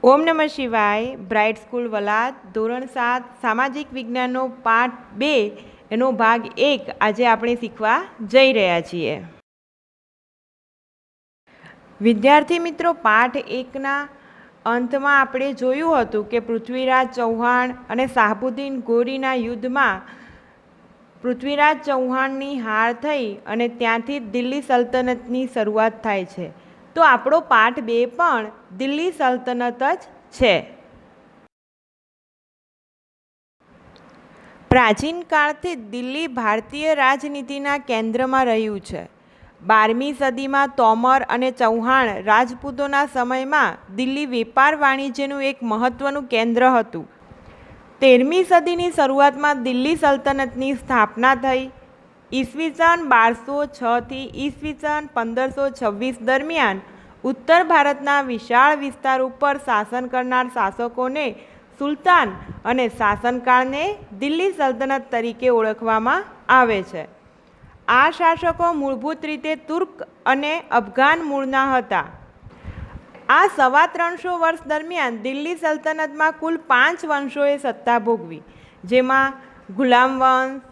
ઓમ નમઃ શિવાય. Bright school વલાદ ધોરણ 7 સામાજિક વિજ્ઞાનનો પાઠ 2 એનો ભાગ 1 આજે આપણે શીખવા જઈ રહ્યા છીએ. વિદ્યાર્થી મિત્રો, પાઠ 1ના અંતમાં આપણે જોયું હતું કે પૃથ્વીરાજ ચૌહાણ અને શાહબુદ્દીન ગોરીના યુદ્ધમાં પૃથ્વીરાજ ચૌહાણની હાર થઈ અને ત્યાંથી દિલ્હી સલ્તનતની શરૂઆત થાય છે. તો આપણો પાઠ 2 પણ દિલ્હી સલ્તનત જ છે. પ્રાચીન કાળથી દિલ્હી ભારતીય રાજનીતિના કેન્દ્રમાં રહ્યું છે. 12મી સદીમાં તોમર અને ચૌહાણ રાજપૂતોના સમયમાં દિલ્હી વેપાર વાણિજ્યનું એક મહત્વનું કેન્દ્ર હતું. 13મી સદીની શરૂઆતમાં દિલ્હી સલ્તનતની સ્થાપના થઈ. ઈસવીસન 1206 થી ઈસવીસન 1526 દરમિયાન ઉત્તર ભારતના વિશાળ વિસ્તાર ઉપર શાસન કરનાર શાસકોને સુલતાન અને શાસનકાળને દિલ્હી સલ્તનત તરીકે ઓળખવામાં આવે છે. આ શાસકો મૂળભૂત રીતે તુર્ક અને અફઘાન મૂળના હતા. આ 350 વર્ષ દરમિયાન દિલ્હી સલ્તનતમાં કુલ 5 વંશોએ સત્તા ભોગવી, જેમાં ગુલામ વંશ,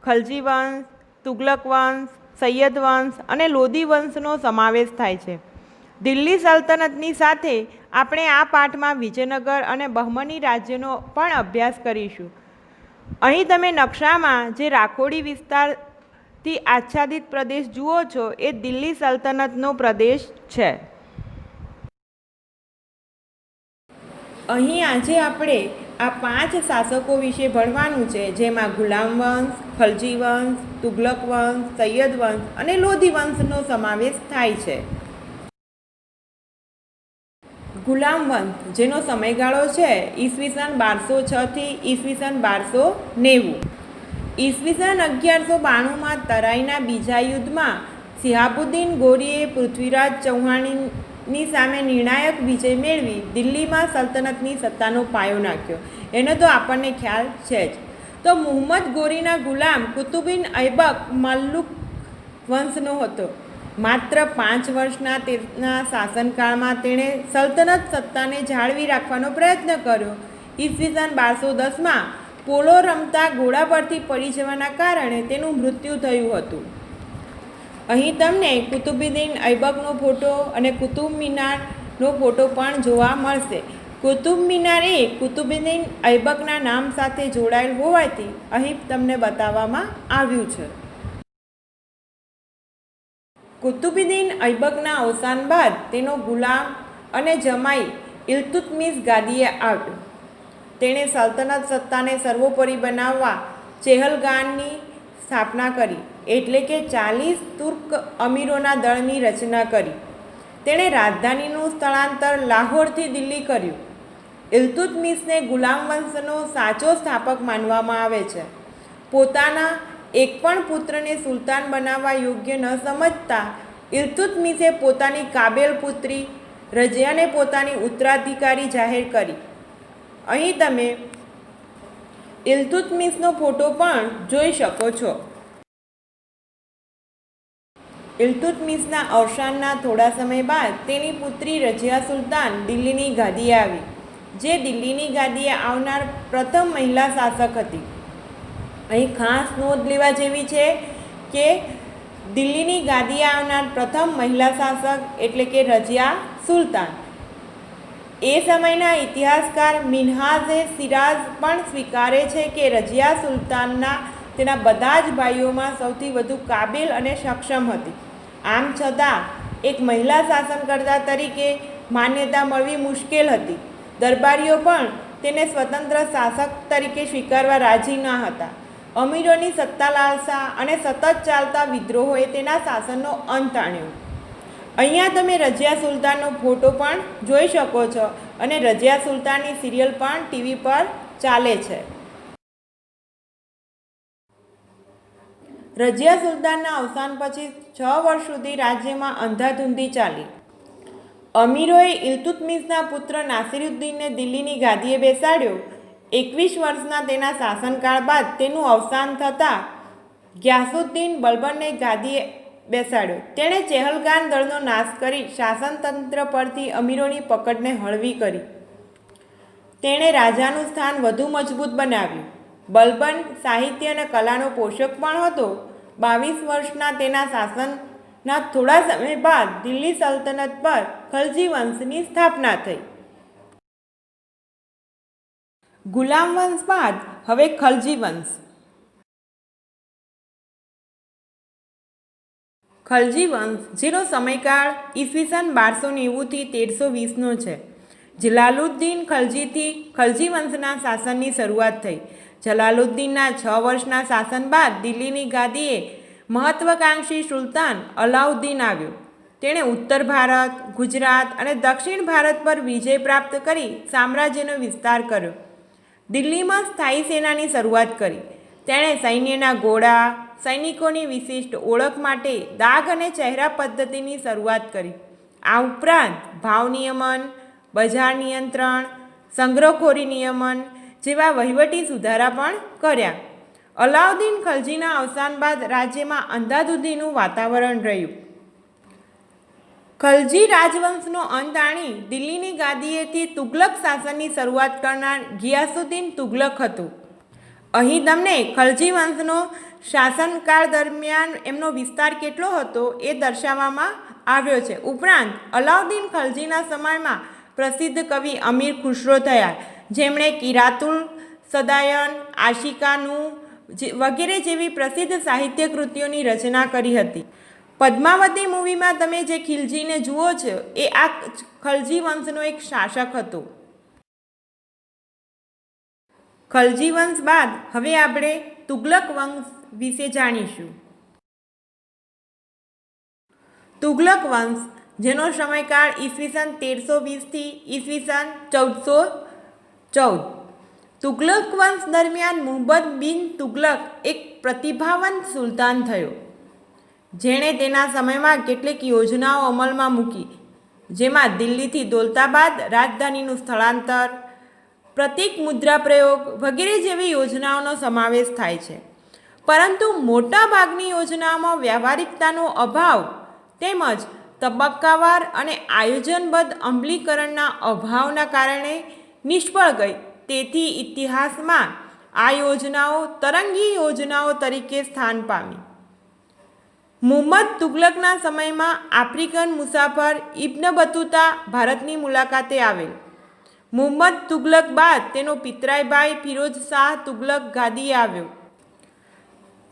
ખલજી વંશ, તુગલક વંશ, સૈયદ વંશ અને લોધી વંશનો સમાવેશ થાય છે. દિલ્હી સલ્તનતની સાથે આપણે આ પાઠમાં વિજયનગર અને બહમની રાજ્યનો પણ અભ્યાસ કરીશું. અહીં તમે નકશામાં જે રાખોડી વિસ્તારથી આચ્છાદિત પ્રદેશ જુઓ છો એ દિલ્હી સલ્તનતનો પ્રદેશ છે. અહીં આજે આપણે આ 5 શાસકો વિશે ભણવાનું છે, જેમાં ગુલામ વંશ, ખલજી વંશ, તુગલક વંશ, સૈયદ વંશ અને લોધી વંશનો સમાવેશ થાય છે. ગુલામ વંશ, જેનો સમયગાળો છે ઈસવીસન 1206 થી ઈસવીસન 1290. ઈસવીસન 1192માં તરાઈના બીજા યુદ્ધમાં શિહાબુદ્દીન ગોરીએ પૃથ્વીરાજ ચૌહાણની સામે નિર્ણાયક વિજય મેળવી દિલ્હીમાં સલ્તનતની સત્તાનો પાયો નાખ્યો. એનો તો આપણને ખ્યાલ છે જ. તો મુહમ્મદ ગોરીના ગુલામ કુતુબિન ઐબક મલ્લુક વંશનો હતો. માત્ર 5 વર્ષના તેના શાસનકાળમાં તેણે સલ્તનત સત્તાને જાળવી રાખવાનો પ્રયત્ન કર્યો. ઈસવીસન 1210માં પોલો રમતા ઘોડા પરથી પડી જવાના કારણે તેનું મૃત્યુ થયું હતું. અહીં તમને કુતુબુદ્દીન ઐબકનો ફોટો અને કુતુબ મિનારનો ફોટો પણ જોવા મળશે. કુતુબ મિનાર એ કુતુબુદ્દીન ઐબકના નામ સાથે જોડાયેલ હોવાથી અહીં તમને બતાવવામાં આવ્યું છે. કુતુબુદ્દીન ઐબકના અવસાન બાદ તેનો ગુલામ અને જમાઈ ઇલ્તુત્મિશ ગાદીએ આવ્યો. તેણે સલ્તનત સત્તાને સર્વોપરી બનાવવા ચેહલગાનની સ્થાપના કરી, એટલે કે 40 તુર્ક અમીરોના દળની રચના કરી. તેણે રાજધાનીનું સ્થળાંતર લાહોરથી દિલ્હી કર્યું. ઇલ્તુત્મિશને ગુલામ વંશનો સાચો સ્થાપક માનવામાં આવે છે. પોતાના એક પણ પુત્રને સુલતાન બનાવવા યોગ્ય ન સમજતા ઇલ્તુત્મિશે પોતાની કાબેલ પુત્રી રઝિયાને પોતાની ઉત્તરાધિકારી જાહેર કરી. અહીં તમે ઇલ્તુત્મિશનો ફોટો પણ જોઈ શકો છો. ઇલ્તુત્મિશના અવસાનના થોડા સમય બાદ તેની પુત્રી રઝિયા સુલતાન દિલ્હીની ગાદીએ આવી, જે દિલ્હીની ગાદીએ આવનાર પ્રથમ મહિલા શાસક હતી. અહીં ખાસ નોંધ લેવા જેવી છે કે દિલ્હીની ગાદીએ આવનાર પ્રથમ મહિલા શાસક એટલે કે રઝિયા સુલતાન. એ સમયના ઇતિહાસકાર મિન્હાજ-એ સિરાજ પણ સ્વીકારે છે કે રઝિયા સુલતાનના તેના બધા જ ભાઈઓમાં સૌથી વધુ કાબિલ અને સક્ષમ હતી. આમ છતાં એક મહિલા શાસનકર્તા તરીકે માન્યતા મળવી મુશ્કેલ હતી. દરબારીઓ પણ તેને સ્વતંત્ર શાસક તરીકે સ્વીકારવા રાજી ન હતા. અમીરોની સત્તા લાલસા અને સતત ચાલતા વિદ્રોહોએ તેના શાસનનો અંત આણ્યો. અહીંયા તમે રઝિયા સુલતાનનો ફોટો પણ જોઈ શકો છો અને રઝિયા સુલતાનની સિરિયલ પણ ટીવી પર ચાલે છે. રઝિયા સુલતાનના અવસાન પછી 6 વર્ષ સુધી રાજ્યમાં અંધાધૂંધી ચાલી. અમીરોએ ઇલ્તુત્મિશના પુત્ર નાસિરુદ્દીનને દિલ્હીની ગાદીએ બેસાડ્યો. 21 વર્ષના તેના શાસનકાળ બાદ તેનું અવસાન થતાં ગ્યાસુદ્દીન બલ્બનને ગાદીએ બેસાડ્યો. તેણે ચેહલગાન દળનો નાશ કરી શાસનતંત્ર પરથી અમીરોની પકડને હળવી કરી. તેણે રાજાનું સ્થાન વધુ મજબૂત બનાવ્યું. બલબન સાહિત્ય અને કલાનો પોષક પણ હતો. 22 વર્ષના તેના શાસનના થોડા સમય બાદ દિલ્હી સલ્તનત પર ખલજી વંશની સ્થાપના થઈ. ગુલામ વંશ બાદ હવે ખલજી વંશ. ખલજી વંશ, જેનો સમયકાળ ઈસવીસન 1290 થી 1320નો છે. જલાલુદ્દીન ખલજીથી ખલજી વંશના શાસનની શરૂઆત થઈ. જલાલુદ્દીનના 6 વર્ષના શાસન બાદ દિલ્હીની ગાદીએ મહત્વાકાંક્ષી સુલતાન અલાઉદ્દીન આવ્યો. તેણે ઉત્તર ભારત, ગુજરાત અને દક્ષિણ ભારત પર વિજય પ્રાપ્ત કરી સામ્રાજ્યનો વિસ્તાર કર્યો. દિલ્હીમાં સ્થાયી સેનાની શરૂઆત કરી. તેણે સૈન્યના ઘોડા, સૈનિકોની વિશિષ્ટ ઓળખ માટે દાગ અને ચહેરા પદ્ધતિની શરૂઆત કરી. આ ઉપરાંત ભાવ નિયમન, બજાર નિયંત્રણ, સંગ્રહખોરી નિયમન જેવા વહીવટી સુધારા પણ કર્યા. અલાઉદ્દીન ખલજીના અવસાન બાદ રાજ્યમાં અંધાધૂંધીનું વાતાવરણ રહ્યું. ખલજી રાજવંશનો અંત આણી દિલ્હીની ગાદીએથી તુગલક શાસનની શરૂઆત કરનાર ગિયાસુદ્દીન તુગલક હતો. અહીં તમને ખલજી વંશનો શાસનકાળ દરમિયાન એમનો વિસ્તાર કેટલો હતો એ દર્શાવવામાં આવ્યો છે. ઉપરાંત અલાઉદ્દીન ખલજીના સમયમાં પ્રસિદ્ધ કવિ અમીર ખુસરો થયા, જેમણે કિરાતુલ સદાયન, આશિકાનું વગેરે જેવી પ્રસિદ્ધ સાહિત્ય કૃતિઓની રચના કરી હતી. પદ્માવતી મૂવીમાં તમે જે ખિલજીને જુઓ છો એ આ ખલજી વંશનો એક શાસક હતો. ખલજી વંશ બાદ હવે આપણે તુગલક વંશ વિશે જાણીશું. તુગલક વંશ, જેનો સમયકાળ ઈસવીસન 1320 થી ઈસવીસન 1414. તુગલક વંશ દરમિયાન મુહમ્મદ બિન તુગલક એક પ્રતિભાવંત સુલતાન થયો, જેણે તેના સમયમાં કેટલીક યોજનાઓ અમલમાં મૂકી, જેમાં દિલ્હીથી દૌલતાબાદ રાજધાનીનું સ્થળાંતર, પ્રતીક મુદ્રા પ્રયોગ વગેરે જેવી યોજનાઓનો સમાવેશ થાય છે. પરંતુ મોટાભાગની યોજનાઓમાં વ્યવહારિકતાનો અભાવ તેમજ તબક્કાવાર અને આયોજનબદ્ધ અમલીકરણના અભાવના કારણે નિષ્ફળ ગઈ. તેથી ઇતિહાસમાં આ યોજનાઓ તરંગી યોજનાઓ તરીકે સ્થાન પામી. મુહમ્મદ તુગલકના સમયમાં આફ્રિકન મુસાફર ઇબ્ન બતુતા ભારતની મુલાકાતે આવેલ. મુહમ્મદ તુગલક બાદ તેનો પિતરાઈ ભાઈ ફિરોઝ શાહ તુગલક ગાદીએ આવ્યો.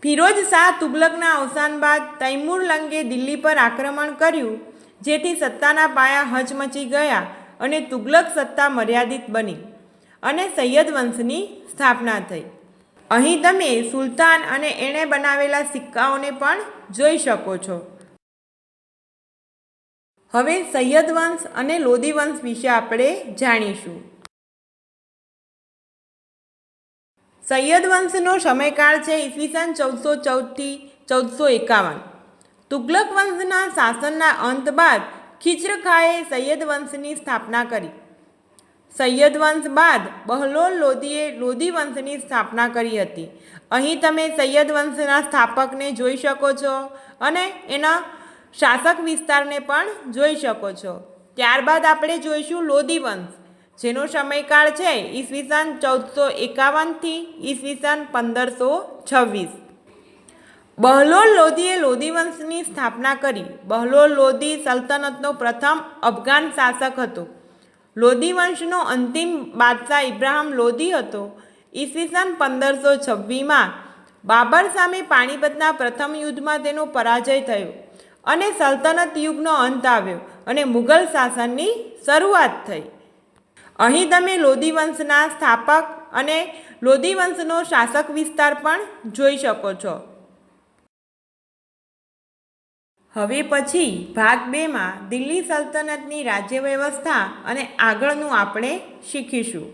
ફિરોઝ શાહ તુગલકના અવસાન બાદ તૈમૂર લંગે દિલ્હી પર આક્રમણ કર્યું, જેથી સત્તાના પાયા હચમચી ગયા અને તુગલક સત્તા મર્યાદિત બની અને સૈયદ વંશની સ્થાપના થઈ. અહીં તમે સુલતાન અને એણે બનાવેલા સિક્કાઓને પણ જોઈ શકો છો. હવે સૈયદ વંશ અને લોધી વંશ વિશે આપણે જાણીશું. સૈયદ વંશનો સમયકાળ છે ઈસવીસન 1414 થી 1451. તુગલક વંશના શાસનના અંત બાદ ખિઝ્ર ખાએ સૈયદ વંશની સ્થાપના કરી. સૈયદ વંશ બાદ બહલોલ લોધીએ લોધી વંશની સ્થાપના કરી હતી. અહીં તમે સૈયદ વંશના સ્થાપકને જોઈ શકો છો અને એના શાસક વિસ્તારને પણ જોઈ શકો છો. ત્યારબાદ આપણે જોઈશું લોધી વંશ, જેનો સમયકાળ છે ઈસવીસન 1451 થી ઈસવીસન 1526. બહલોલ લોધીએ લોધી વંશની સ્થાપના કરી. બહલોલ લોધી સલ્તનતનો પ્રથમ અફઘાન શાસક હતો. લોધી વંશનો અંતિમ બાદશાહ ઇબ્રાહિમ લોધી હતો. ઈસવીસન 1526માં બાબર સામે પાણીપતના પ્રથમ યુદ્ધમાં તેનો પરાજય થયો અને સલ્તનત યુગનો અંત આવ્યો અને મુઘલ શાસનની શરૂઆત થઈ. અહીં તમે લોધી વંશના સ્થાપક અને લોધી વંશનો શાસક વિસ્તાર પણ જોઈ શકો છો. હવે પછી ભાગ 2માં દિલ્હી સલ્તનતની રાજ્ય વ્યવસ્થા અને આગળનું આપણે શીખીશું.